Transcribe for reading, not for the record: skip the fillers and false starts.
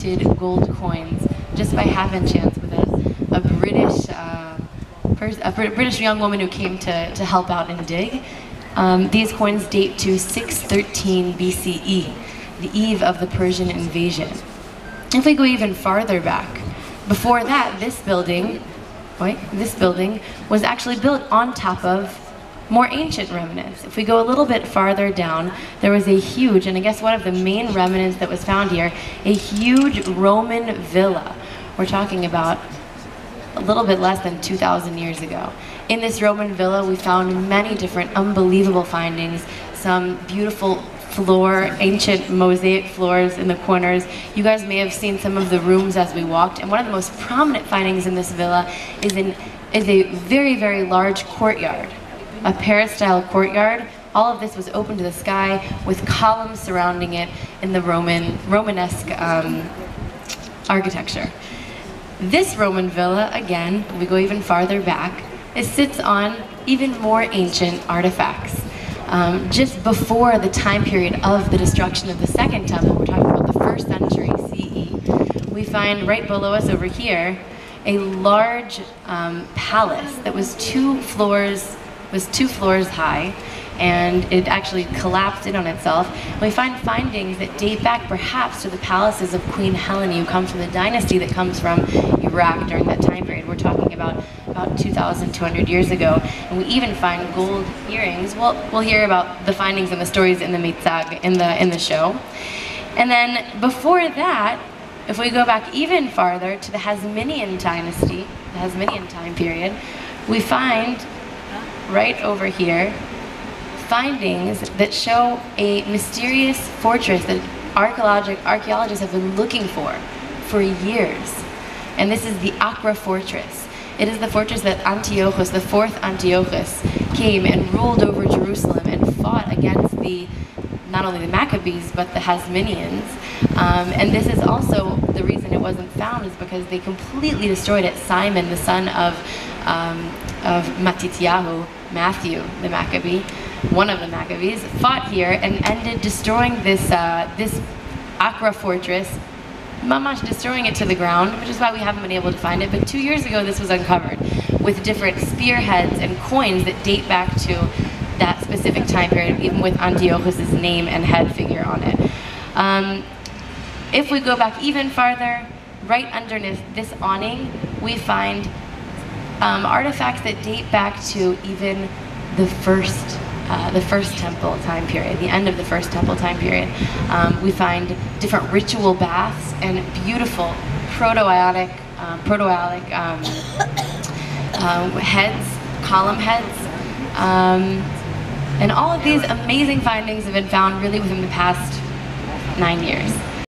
encrusted gold coins just by happen chance with a British young woman who came to help out and dig. These coins date to 613 BCE, the eve of the Persian invasion. If we go even farther back, before that, this building was actually built on top of more ancient remnants. If we go a little bit farther down, there was a huge, and I guess one of the main remnants that was found here, a huge Roman villa. We're talking about a little bit less than 2,000 years ago. In this Roman villa, we found many different unbelievable findings, some beautiful ancient mosaic floors in the corners. You guys may have seen some of the rooms as we walked, and one of the most prominent findings in this villa is a very, very large courtyard, a peristyle courtyard. All of this was open to the sky with columns surrounding it in the Romanesque architecture. This Roman villa, again, we go even farther back, it sits on even more ancient artifacts. Just before the time period of the destruction of the Second Temple, we're talking about the 1st century CE, we find right below us over here a large palace that was two floors high, and it actually collapsed in on itself. We find findings that date back perhaps to the palaces of Queen Helene, who comes from the dynasty that comes from Iraq during that time period. We're talking about 2,200 years ago. And we even find gold earrings. We'll hear about the findings and the stories in the Mitzag in the show. And then before that, if we go back even farther to the Hasmonean dynasty, the Hasmonean time period, we find right over here findings that show a mysterious fortress that archaeologists have been looking for years. And this is the Acra fortress. It is the fortress that Antiochus, the 4th Antiochus, came and ruled over Jerusalem and fought against not only the Maccabees, but the Hasmoneans. And this is also the reason it wasn't found, is because they completely destroyed it. Simon, the son of Matityahu, Matthew the Maccabee, one of the Maccabees, fought here and ended destroying this Acra fortress, mamash destroying it to the ground, which is why we haven't been able to find it. But 2 years ago, this was uncovered with different spearheads and coins that date back to that specific time period, even with Antiochus' name and head figure on it. If we go back even farther, right underneath this awning, we find artifacts that date back to even the first temple time period, the end of the first temple time period. We find different ritual baths and beautiful proto-Ionic heads, column heads. And all of these amazing findings have been found really within the past 9 years.